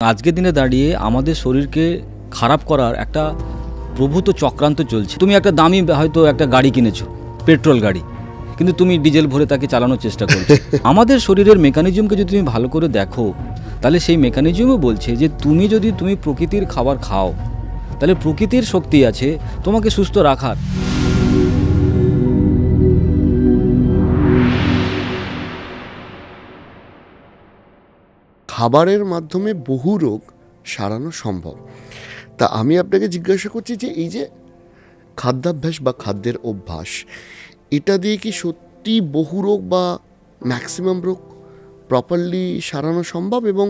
আজকের দিনে দাঁড়িয়ে আমাদের শরীরকে খারাপ করার একটা প্রভূত চক্রান্ত চলছে। তুমি একটা দামি হয়তো একটা গাড়ি কিনেছো, পেট্রোল গাড়ি, কিন্তু তুমি ডিজেল ভরে তাকে চালানোর চেষ্টা করছো। আমাদের শরীরের মেকানিজমকে যদি তুমি ভালো করে দেখো, তাহলে সেই মেকানিজমও বলছে যে তুমি প্রকৃতির খাবার খাও, তাহলে প্রকৃতির শক্তি আছে তোমাকে সুস্থ রাখার। খাবারের মাধ্যমে বহু রোগ সারানো সম্ভব। তা আমি আপনাকে জিজ্ঞাসা করছি যে এই যে খাদ্যাভ্যাস বা খাদ্যের অভ্যাস, এটা দিয়ে কি সত্যি বহু রোগ বা ম্যাক্সিমাম রোগ প্রপারলি সারানো সম্ভব, এবং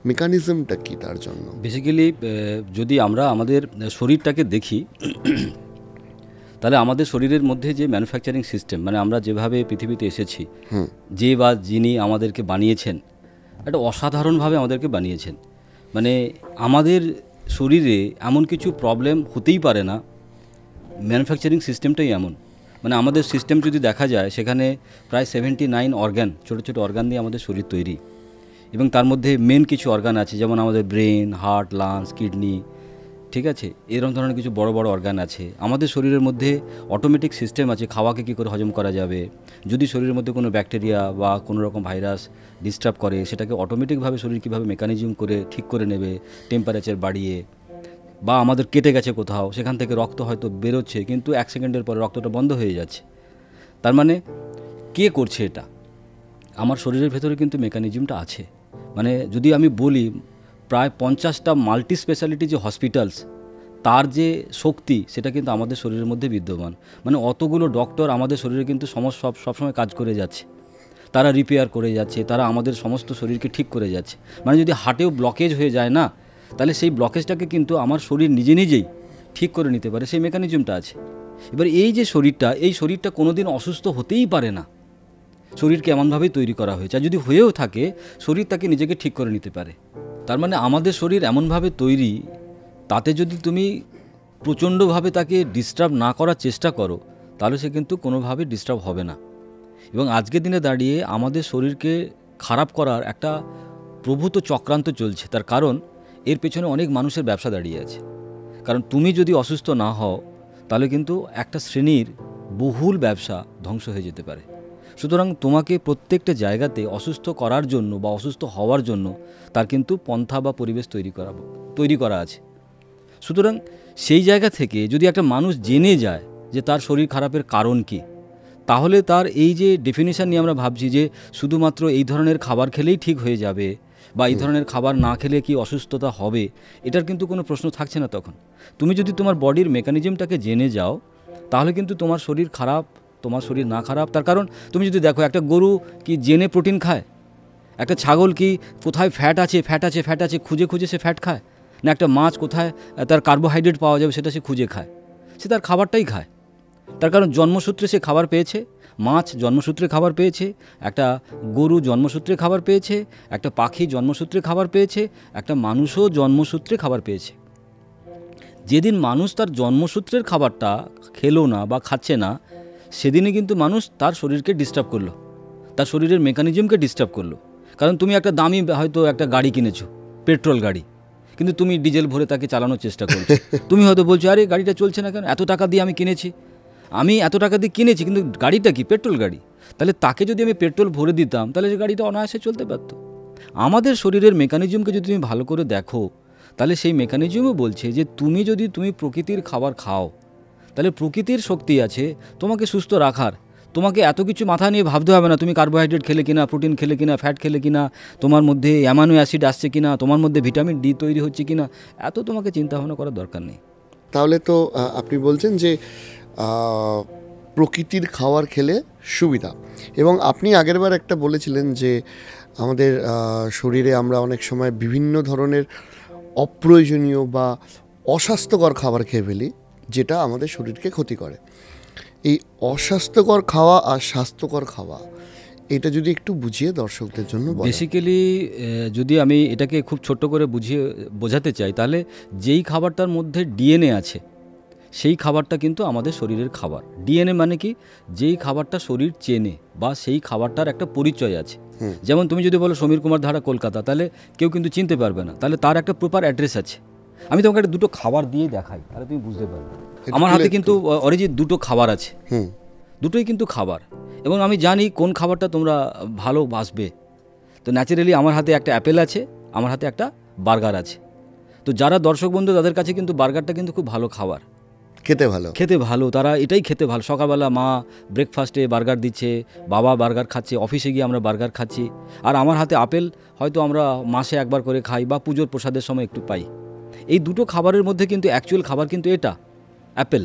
মেকানিজমটা কি তার জন্য? বেসিক্যালি যদি আমরা আমাদের শরীরটাকে দেখি, তাহলে আমাদের শরীরের মধ্যে যে ম্যানুফ্যাকচারিং সিস্টেম, মানে আমরা যেভাবে পৃথিবীতে এসেছি, যে বা যিনি আমাদেরকে বানিয়েছেন, একটা অসাধারণভাবে আমাদেরকে বানিয়েছেন। মানে আমাদের শরীরে এমন কিছু প্রবলেম হতেই পারে না, ম্যানুফ্যাকচারিং সিস্টেমটাই এমন। মানে আমাদের সিস্টেম যদি দেখা যায়, সেখানে প্রায় 79 অর্গান, ছোটো ছোটো অর্গান দিয়ে আমাদের শরীর তৈরি। এবং তার মধ্যে মেন কিছু অর্গান আছে, যেমন আমাদের ব্রেন, হার্ট, লাংস, কিডনি, ঠিক আছে, এরকম ধরনের কিছু বড় বড় অর্গান আছে। আমাদের শরীরের মধ্যে অটোমেটিক সিস্টেম আছে, খাওয়াকে কী করে হজম করা যাবে। যদি শরীরের মধ্যে কোনো ব্যাকটেরিয়া বা কোনো রকম ভাইরাস ডিস্টার্ব করে, সেটাকে অটোমেটিকভাবে শরীর কীভাবে মেকানিজম করে ঠিক করে নেবে, টেম্পারেচার বাড়িয়ে। বা আমাদের কেটে গেছে কোথাও, সেখান থেকে রক্ত হয়তো বেরোচ্ছে, কিন্তু 1 সেকেন্ডের পরে রক্তটা বন্ধ হয়ে যাচ্ছে। তার মানে কে করছে এটা? আমার শরীরের ভেতরে কিন্তু মেকানিজমটা আছে। মানে যদি আমি বলি, প্রায় 50টা মাল্টি স্পেশালিটি যে হসপিটালস, তার যে শক্তি, সেটা কিন্তু আমাদের শরীরের মধ্যে বিদ্যমান। মানে অতগুলো ডক্টর আমাদের শরীরে কিন্তু সবসময় কাজ করে যাচ্ছে, তারা রিপেয়ার করে যাচ্ছে, তারা আমাদের সমস্ত শরীরকে ঠিক করে যাচ্ছে। মানে যদি হার্টেও ব্লকেজ হয়ে যায় না, তাহলে সেই ব্লকেজটাকে কিন্তু আমার শরীর নিজেই ঠিক করে নিতে পারে, সেই মেকানিজমটা আছে। এবার এই যে শরীরটা কোনো দিন অসুস্থ হতেই পারে না। শরীরকে এমনভাবেই তৈরি করা হয়েছে, আর যদি হয়েও থাকে, শরীর তাকে নিজেকে ঠিক করে নিতে পারে। তার মানে আমাদের শরীর এমনভাবে তৈরি, তাতে যদি তুমি প্রচণ্ডভাবে তাকে ডিস্টার্ব না করার চেষ্টা করো, তাহলে সে কিন্তু কোনোভাবে ডিস্টার্ব হবে না। এবং আজকের দিনে দাঁড়িয়ে আমাদের শরীরকে খারাপ করার একটা প্রভূত চক্রান্ত চলছে। তার কারণ, এর পেছনে অনেক মানুষের ব্যবসা দাঁড়িয়ে আছে। কারণ তুমি যদি অসুস্থ না হও, তাহলে কিন্তু একটা শ্রেণীর বহুল ব্যবসা ধ্বংস হয়ে যেতে পারে। সুতরাং তোমাকে প্রত্যেকটা জায়গাতে অসুস্থ করার জন্য বা অসুস্থ হওয়ার জন্য তার কিন্তু পন্থা বা পরিবেশ তৈরি করা আছে। সুতরাং সেই জায়গা থেকে যদি একটা মানুষ জেনে যায় যে তার শরীর খারাপের কারণ কী, তাহলে তার এই যে ডেফিনিশন নিয়ে আমরা ভাবছি যে শুধুমাত্র এই ধরনের খাবার খেলেই ঠিক হয়ে যাবে, বা এই ধরনের খাবার না খেলে কি অসুস্থতা হবে, এটার কিন্তু কোনো প্রশ্ন থাকছে না। তখন তুমি যদি তোমার বডির মেকানিজমটাকে জেনে যাও, তাহলে কিন্তু তোমার শরীর খারাপ, তোমার শরীর না খারাপ। তার কারণ তুমি যদি দেখো, একটা গরু কি জেনে প্রোটিন খায়? একটা ছাগল কি কোথায় ফ্যাট আছে খুঁজে সে ফ্যাট খায়? না একটা মাছ কোথায় তার কার্বোহাইড্রেট পাওয়া যাবে সেটা সে খুঁজে খায়? সে তার খাবারটাই খায়। তার কারণ জন্মসূত্রে সে খাবার পেয়েছে, মাছ জন্মসূত্রে খাবার পেয়েছে, একটা গরু জন্মসূত্রে খাবার পেয়েছে, একটা পাখি জন্মসূত্রে খাবার পেয়েছে, একটা মানুষও জন্মসূত্রে খাবার পেয়েছে। যেদিন মানুষ তার জন্মসূত্রের খাবারটা খেলো না বা খাচ্ছে না, সেদিনে কিন্তু মানুষ তার শরীরকে ডিস্টার্ব করলো, তার শরীরের মেকানিজমকে ডিস্টার্ব করলো। কারণ তুমি একটা দামি হয়তো একটা গাড়ি কিনেছো, পেট্রোল গাড়ি, কিন্তু তুমি ডিজেল ভরে তাকে চালানোর চেষ্টা করছো। তুমি হয়তো বলছো, আরে গাড়িটা চলছে না কেন, এত টাকা দিয়ে আমি কিনেছি, কিন্তু গাড়িটা কি পেট্রোল গাড়ি। তাহলে তাকে যদি আমি পেট্রোল ভরে দিতাম, তাহলে যে গাড়িটা অনায়াসে চলতে পারতো। আমাদের শরীরের মেকানিজমকে যদি তুমি ভালো করে দেখো, তাহলে সেই মেকানিজমও বলছে যে তুমি প্রকৃতির খাবার খাও, তাহলে প্রকৃতির শক্তি আছে তোমাকে সুস্থ রাখার। তোমাকে এত কিছু মাথা নিয়ে ভাবতে হবে না, তুমি কার্বোহাইড্রেট খেলে কিনা, প্রোটিন খেলে কিনা, ফ্যাট খেলে কিনা, তোমার মধ্যে অ্যামাইনো অ্যাসিড আসছে কিনা, তোমার মধ্যে ভিটামিন ডি তৈরি হচ্ছে কিনা, এত তোমাকে চিন্তা ভাবনা করার দরকার নেই। তাহলে তো আপনি বলছেন যে প্রকৃতির খাবার খেলে সুবিধা। এবং আপনি আগেরবার একটা বলেছিলেন যে আমাদের শরীরে আমরা অনেক সময় বিভিন্ন ধরনের অপ্রয়োজনীয় বা অস্বাস্থ্যকর খাবার খেয়ে ফেলি, যেটা আমাদের শরীরকে ক্ষতি করে। এই অস্বাস্থ্যকর খাওয়া আর স্বাস্থ্যকর খাওয়া, এটা যদি একটু বুঝিয়ে দর্শকদের জন্য বলেন। বেসিক্যালি যদি আমি এটাকে খুব ছোট্ট করে বোঝাতে চাই, তাহলে যেই খাবারটার মধ্যে ডিএনএ আছে, সেই খাবারটা কিন্তু আমাদের শরীরের খাবার। ডিএনএ মানে কি? যেই খাবারটা শরীর চেনে বা সেই খাবারটার একটা পরিচয় আছে। যেমন তুমি যদি বলো সমীর কুমার ধারা কলকাতা, তাহলে কেউ কিন্তু চিনতে পারবে না, তাহলে তার একটা প্রপার অ্যাড্রেস আছে। আমি তোমাকে একটা দুটো খাবার দিয়ে দেখাই, তাহলে তুমি বুঝতে পারবে। আমার হাতে কিন্তু অরিজিৎ দুটো খাবার আছে, দুটোই কিন্তু খাবার, এবং আমি জানি কোন খাবারটা তোমরা ভালোবাসবে। তো ন্যাচারালি আমার হাতে একটা অ্যাপেল আছে, আমার হাতে একটা বার্গার আছে। তো যারা দর্শক বন্ধু তাদের কাছে কিন্তু বার্গারটা কিন্তু খুব ভালো খাবার, খেতে ভালো, তারা এটাই খেতে ভালো। সকালবেলা মা ব্রেকফাস্টে বার্গার দিচ্ছে, বাবা বার্গার খাচ্ছে, অফিসে গিয়ে আমরা বার্গার খাচ্ছি। আর আমার হাতে আপেল হয়তো আমরা মাসে একবার করে খাই বা পুজোর প্রসাদের সময় একটু পাই। এই দুটো খাবারের মধ্যে কিন্তু অ্যাকচুয়াল খাবার কিন্তু এটা অ্যাপেল,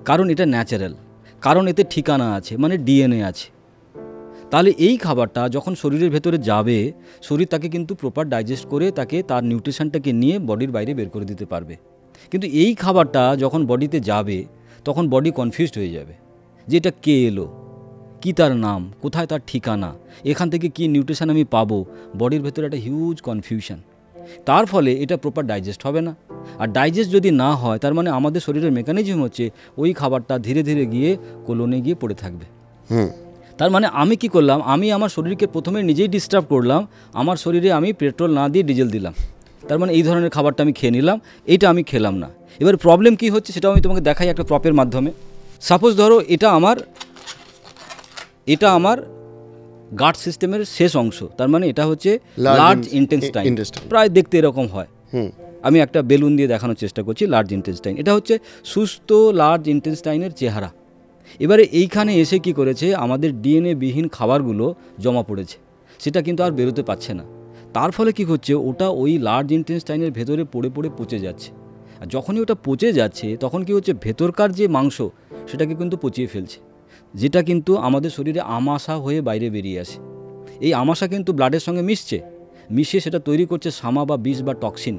কারণ এটা ন্যাচারাল, কারণ এতে ঠিকানা আছে, মানে ডিএনএ আছে। তাহলে এই খাবারটা যখন শরীরের ভেতরে যাবে, শরীর তাকে কিন্তু প্রপার ডাইজেস্ট করে তাকে তার নিউট্রিশনটাকে নিয়ে বডির বাইরে বের করে দিতে পারবে। কিন্তু এই খাবারটা যখন বডিতে যাবে তখন বডি কনফিউজড হয়ে যাবে যে এটা কে এলো, কী তার নাম, কোথায় তার ঠিকানা, এখান থেকে কী নিউট্রিশন আমি পাবো। বডির ভেতরে একটা হিউজ কনফিউশন, তার ফলে এটা প্রপার ডাইজেস্ট হবে না। আর ডাইজেস্ট যদি না হয়, তার মানে আমাদের শরীরের মেকানিজম হচ্ছে ওই খাবারটা ধীরে ধীরে গিয়ে কোলনে গিয়ে পড়ে থাকবে। তার মানে আমি কি করলাম, আমি আমার শরীরকে প্রথমে নিজেই ডিস্টার্ব করলাম, আমার শরীরে আমি পেট্রোল না দিয়ে ডিজেল দিলাম। তার মানে এই ধরনের খাবারটা আমি খেয়ে নিলাম, এইটা আমি খেলাম না। এবার প্রবলেম কি হচ্ছে সেটাও আমি তোমাকে দেখাই একটা প্রপের মাধ্যমে। সাপোজ ধরো এটা আমার গাট সিস্টেমের শেষ অংশ, তার মানে এটা হচ্ছে লার্জ ইন্টেস্টাইন, প্রায় দেখতে এরকম হয়। আমি একটা বেলুন দিয়ে দেখানোর চেষ্টা করছি। লার্জ ইন্টেস্টাইন, এটা হচ্ছে সুস্থ লার্জ ইন্টেস্টাইনের চেহারা। এবারে এইখানে এসে কি করেছে, আমাদের ডিএনএ বিহীন খাবারগুলো জমা পড়েছে, সেটা কিন্তু আর বেরোতে পারছে না। তার ফলে কি হচ্ছে, ওটা ওই লার্জ ইন্টেস্টাইনের ভেতরে পড়ে পড়ে পচে যাচ্ছে। আর যখনই ওটা পচে যাচ্ছে তখন কি হচ্ছে, ভেতরকার যে মাংস সেটাকে কিন্তু পচিয়ে ফেলছে, যেটা কিন্তু আমাদের শরীরে আমাশা হয়ে বাইরে বেরিয়ে আসে। এই আমাশা কিন্তু ব্লাডের সঙ্গে মিশিয়ে সেটা তৈরি করছে সামা বা বিষ বা টক্সিন।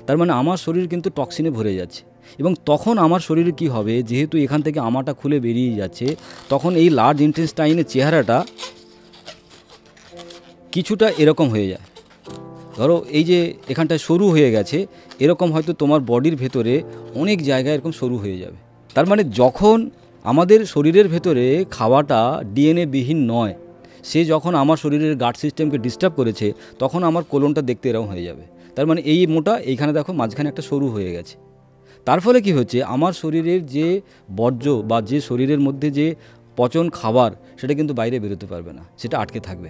তার মানে আমার শরীর কিন্তু টক্সিনে ভরে যাচ্ছে। এবং তখন আমার শরীরে কি হবে, যেহেতু এখান থেকে আমাটা খুলে বেরিয়ে যাচ্ছে, তখন এই লার্জ ইন্টেস্টাইনের চেহারাটা কিছুটা এরকম হয়ে যায়। ধরো এই যে এখানটায় সরু হয়ে গেছে, এরকম হয়তো তোমার বডির ভেতরে অনেক জায়গায় এরকম সরু হয়ে যাবে। তার মানে যখন আমাদের শরীরের ভেতরে খাওয়াটা ডিএনএ বিহীন নয়, সে যখন আমার শরীরের গাট সিস্টেমকে ডিস্টার্ব করেছে, তখন আমার কোলনটা দেখতে এরকম হয়ে যাবে। তার মানে এই মোটা, এইখানে দেখো মাঝখানে একটা সরু হয়ে গেছে। তার ফলে কি হচ্ছে, আমার শরীরের যে বর্জ্য বা যে শরীরের মধ্যে যে পচন খাবার, সেটা কিন্তু বাইরে বেরোতে পারবে না, সেটা আটকে থাকবে।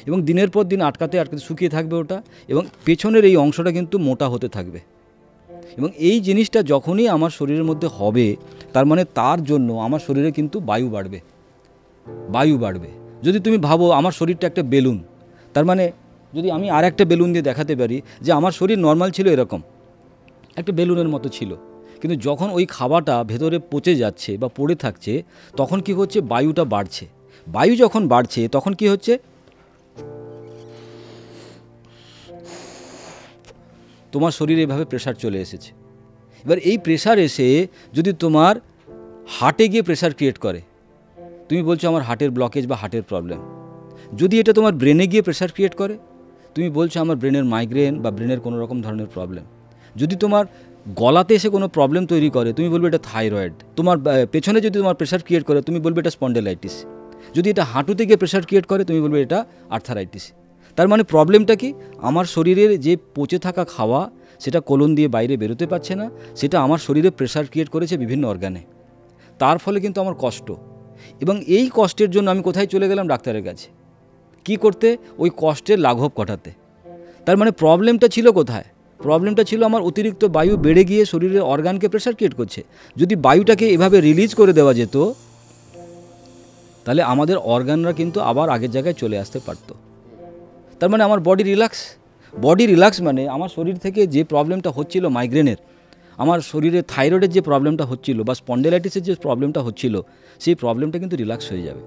এবং দিনের পর দিন আটকাতে শুকিয়ে থাকবে ওটা, এবং পেছনের এই অংশটা কিন্তু মোটা হতে থাকবে। এবং এই জিনিসটা যখনই আমার শরীরের মধ্যে হবে, তার মানে তার জন্য আমার শরীরে কিন্তু বায়ু বাড়বে। যদি তুমি ভাবো আমার শরীরটা একটা বেলুন, তার মানে যদি আমি আর একটা বেলুন দিয়ে দেখাতে পারি যে আমার শরীর নর্মাল ছিল, এরকম একটা বেলুনের মতো ছিল, কিন্তু যখন ওই খাবারটা ভেতরে পচে যাচ্ছে বা পড়ে থাকছে, তখন কি হচ্ছে, বায়ুটা বাড়ছে। বায়ু যখন বাড়ছে তখন কি হচ্ছে, তোমার শরীরে এভাবে প্রেশার চলে এসেছে। এবার এই প্রেশার এসে যদি তোমার হার্টে গিয়ে প্রেশার ক্রিয়েট করে, তুমি বলছো আমার হার্টের ব্লকেজ বা হার্টের প্রবলেম। যদি এটা তোমার ব্রেনে গিয়ে প্রেশার ক্রিয়েট করে, তুমি বলছো আমার ব্রেনের মাইগ্রেন বা ব্রেনের কোনো রকম ধরনের প্রবলেম। যদি তোমার গলাতে এসে কোনো প্রবলেম তৈরি করে, তুমি বলবে এটা থাইরয়েড। তোমার পেছনে যদি তোমার প্রেশার ক্রিয়েট করে, তুমি বলবে এটা স্পন্ডেলাইটিস। যদি এটা হাঁটুতে গিয়ে প্রেশার ক্রিয়েট করে, তুমি বলবে এটা আর্থারাইটিস। তার মানে প্রবলেমটা কি, আমার শরীরের যে পচে থাকা খাওয়া সেটা কোলন দিয়ে বাইরে বেরোতে পারছে না, সেটা আমার শরীরে প্রেশার ক্রিয়েট করেছে বিভিন্ন অর্গানে। তার ফলে কিন্তু আমার কষ্ট, এবং এই কষ্টের জন্য আমি কোথায় চলে গেলাম, ডাক্তারের কাছে। কি করতে, ওই কষ্টের লাঘব ঘটাতে। তার মানে প্রবলেমটা ছিল কোথায়, প্রবলেমটা ছিল আমার অতিরিক্ত বায়ু বেড়ে গিয়ে শরীরের অর্গানকে প্রেশার ক্রিয়েট করছে। যদি বায়ুটাকে এভাবে রিলিজ করে দেওয়া যেত, তাহলে আমাদের অর্গানরা কিন্তু আবার আগের জায়গায় চলে আসতে পারত। তার মানে আমার বডি রিল্যাক্স মানে আমার শরীর থেকে যে প্রবলেমটা হচ্ছিল মাইগ্রেনের, আমার শরীরে থাইরয়েডের যে প্রবলেমটা হচ্ছিল বা স্পন্ডেলাইটিসের যে প্রবলেমটা হচ্ছিল, সেই প্রবলেমটা কিন্তু রিল্যাক্স হয়ে যাবে।